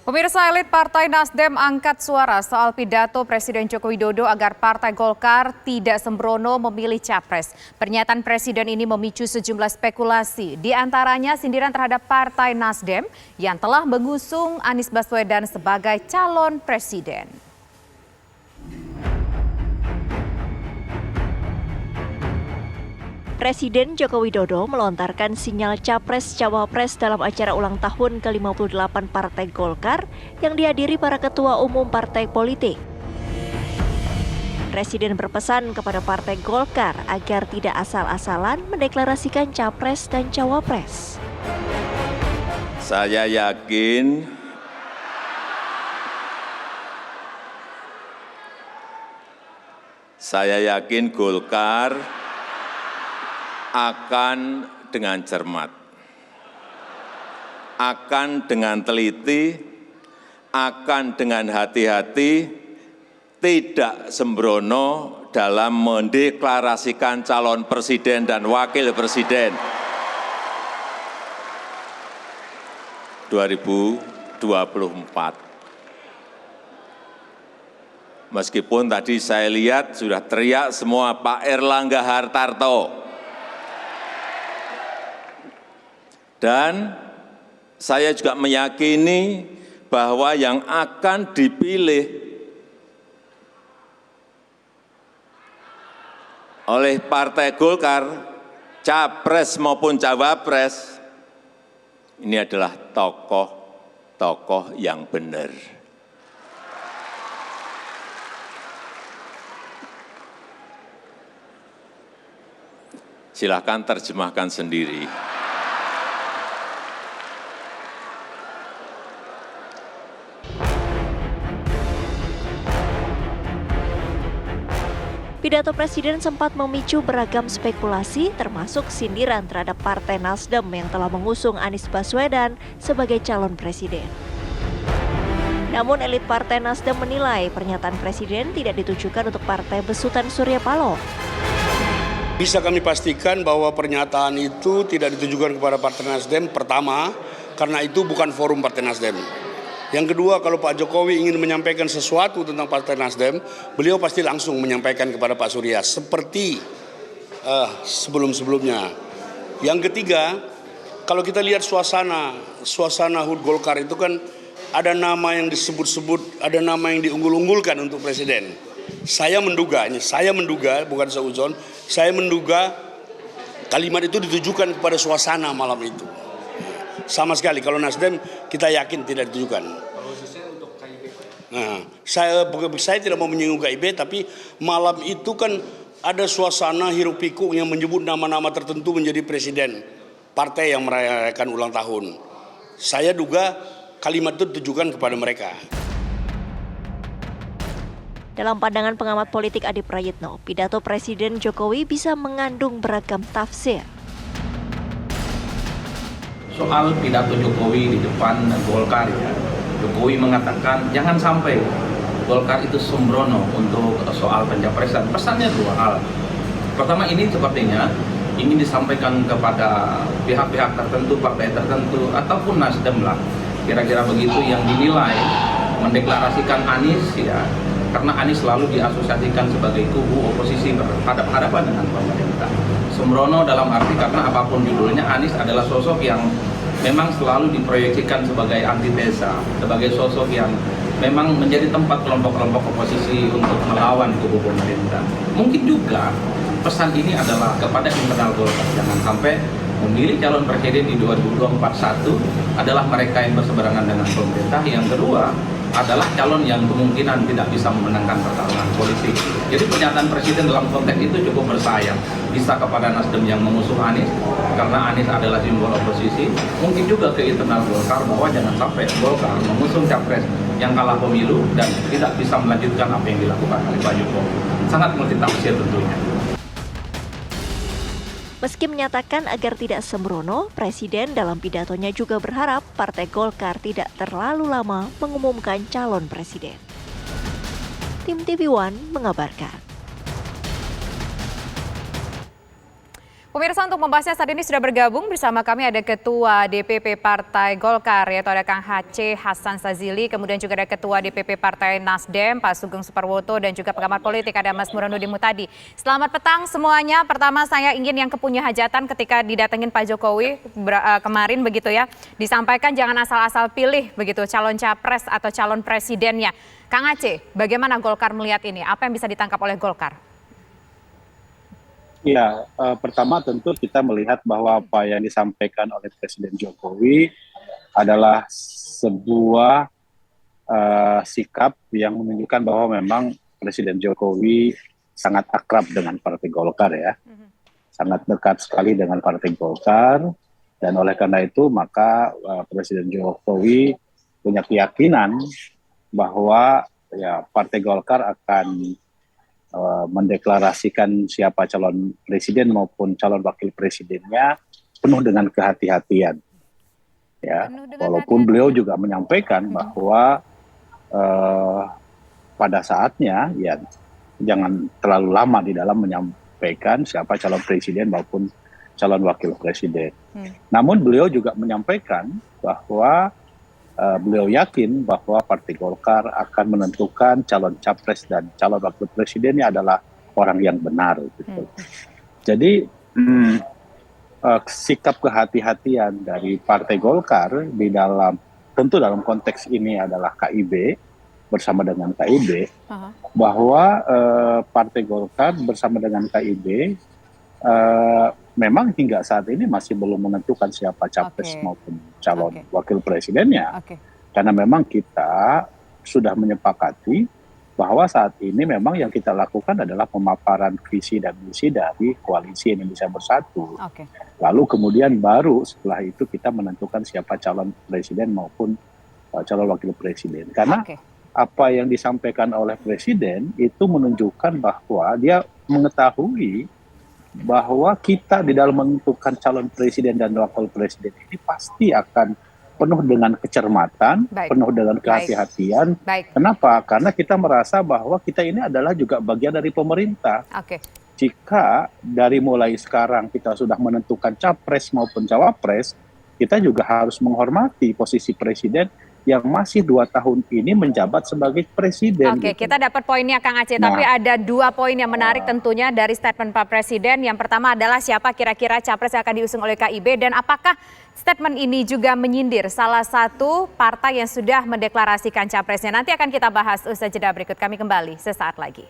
Pemirsa, elit Partai Nasdem angkat suara soal pidato Presiden Joko Widodo agar Partai Golkar tidak sembrono memilih capres. Pernyataan Presiden ini memicu sejumlah spekulasi, di antaranya sindiran terhadap Partai Nasdem yang telah mengusung Anies Baswedan sebagai calon presiden. Presiden Joko Widodo melontarkan sinyal capres-cawapres dalam acara ulang tahun ke-58 Partai Golkar yang dihadiri para ketua umum partai politik. Presiden berpesan kepada Partai Golkar agar tidak asal-asalan mendeklarasikan capres dan cawapres. Saya yakin Golkar akan dengan cermat, akan dengan teliti, akan dengan hati-hati, tidak sembrono dalam mendeklarasikan calon presiden dan wakil presiden 2024. Meskipun tadi saya lihat sudah teriak semua Pak Erlangga Hartarto. Dan saya juga meyakini bahwa yang akan dipilih oleh Partai Golkar, capres maupun cawapres, ini adalah tokoh-tokoh yang benar. Silakan terjemahkan sendiri. Pidato Presiden sempat memicu beragam spekulasi, termasuk sindiran terhadap Partai Nasdem yang telah mengusung Anies Baswedan sebagai calon presiden. Namun elit Partai Nasdem menilai pernyataan Presiden tidak ditujukan untuk Partai Besutan Surya Paloh. Bisa kami pastikan bahwa pernyataan itu tidak ditujukan kepada Partai Nasdem. Pertama, karena itu bukan forum Partai Nasdem. Yang kedua, kalau Pak Jokowi ingin menyampaikan sesuatu tentang Partai Nasdem, beliau pasti langsung menyampaikan kepada Pak Surya seperti sebelum-sebelumnya. Yang ketiga, kalau kita lihat suasana HUT Golkar itu kan ada nama yang disebut-sebut, ada nama yang diunggul-unggulkan untuk presiden. Saya menduga bukan seuzon, saya menduga kalimat itu ditujukan kepada suasana malam itu. Sama sekali, kalau Nasdem kita yakin tidak ditujukan. Nah, saya tidak mau menyinggung KIB, tapi malam itu kan ada suasana hiruk pikuk yang menyebut nama-nama tertentu menjadi presiden partai yang merayakan ulang tahun. Saya duga kalimat itu ditujukan kepada mereka. Dalam pandangan pengamat politik Adi Prayitno, pidato Presiden Jokowi bisa mengandung beragam tafsir. Soal pidato Jokowi di depan Golkar, ya, Jokowi mengatakan jangan sampai Golkar itu sembrono untuk soal pencapresan. Pesannya dua hal. Pertama, ini sepertinya ingin disampaikan kepada pihak-pihak tertentu, partai tertentu, ataupun Nasdem lah, kira-kira begitu, yang dinilai mendeklarasikan Anies, ya, karena Anies selalu diasosiasikan sebagai kubu oposisi berhadapan-hadapan dengan pemerintah. Sembrono dalam arti karena apapun judulnya, Anies adalah sosok yang memang selalu diproyeksikan sebagai antitesa, sebagai sosok yang memang menjadi tempat kelompok-kelompok oposisi untuk melawan kubu pemerintah. Mungkin juga pesan ini adalah kepada internal Golkar, jangan sampai memilih calon presiden di 2024 adalah mereka yang berseberangan dengan pemerintah. Yang kedua adalah calon yang kemungkinan tidak bisa memenangkan pertarungan politik. Jadi pernyataan Presiden dalam konteks itu cukup bersayap. Bisa kepada Nasdem yang mengusung Anies, karena Anies adalah simbol oposisi. Mungkin juga ke internal Golkar bahwa jangan sampai Golkar mengusung capres yang kalah pemilu dan tidak bisa melanjutkan apa yang dilakukan oleh Pak Jokowi. Sangat multitafsir tentunya. Meski menyatakan agar tidak sembrono, Presiden dalam pidatonya juga berharap Partai Golkar tidak terlalu lama mengumumkan calon presiden. Tim TV One mengabarkan. Pemirsa, untuk membahasnya saat ini sudah bergabung bersama kami ada Ketua DPP Partai Golkar, yaitu ada Kang Aceh Hasan Sazili, kemudian juga ada Ketua DPP Partai Nasdem, Pak Sugeng Suparwoto, dan juga pengamat politik ada Mas Burhanuddin Muhtadi. Selamat petang semuanya. Pertama saya ingin yang kepunya hajatan ketika didatengin Pak Jokowi kemarin begitu ya, disampaikan jangan asal-asal pilih begitu calon capres atau calon presidennya. Kang Aceh, bagaimana Golkar melihat ini? Apa yang bisa ditangkap oleh Golkar? Ya, pertama tentu kita melihat bahwa apa yang disampaikan oleh Presiden Jokowi adalah sebuah sikap yang menunjukkan bahwa memang Presiden Jokowi sangat akrab dengan Partai Golkar ya, sangat dekat sekali dengan Partai Golkar, dan oleh karena itu maka Presiden Jokowi punya keyakinan bahwa ya Partai Golkar akan mendeklarasikan siapa calon presiden maupun calon wakil presidennya penuh dengan kehati-hatian. Ya, walaupun beliau juga menyampaikan bahwa pada saatnya ya jangan terlalu lama di dalam menyampaikan siapa calon presiden maupun calon wakil presiden. Namun beliau juga menyampaikan bahwa beliau yakin bahwa Partai Golkar akan menentukan calon capres dan calon wakil presidennya adalah orang yang benar. Gitu. Jadi sikap kehati-hatian dari Partai Golkar di dalam, tentu dalam konteks ini adalah KIB bersama dengan KIB, bahwa Partai Golkar bersama dengan KIB memang hingga saat ini masih belum menentukan siapa capres maupun calon wakil presidennya. Karena memang kita sudah menyepakati bahwa saat ini memang yang kita lakukan adalah pemaparan visi dan misi dari Koalisi Indonesia Bersatu. Lalu kemudian baru setelah itu kita menentukan siapa calon presiden maupun calon wakil presiden. Karena apa yang disampaikan oleh presiden itu menunjukkan bahwa dia mengetahui bahwa kita di dalam menentukan calon presiden dan wakil presiden ini pasti akan penuh dengan kecermatan, penuh dengan kehati-hatian. Kenapa? Karena kita merasa bahwa kita ini adalah juga bagian dari pemerintah. Jika dari mulai sekarang kita sudah menentukan capres maupun cawapres, kita juga harus menghormati posisi presiden yang masih 2 tahun ini menjabat sebagai presiden. Oke, kita dapat poinnya Kang Aceh, tapi ada 2 poin yang menarik tentunya dari statement Pak Presiden. Yang pertama adalah siapa kira-kira capres yang akan diusung oleh KIB, dan apakah statement ini juga menyindir salah satu partai yang sudah mendeklarasikan capresnya. Nanti akan kita bahas usai jeda berikut. Kami kembali sesaat lagi.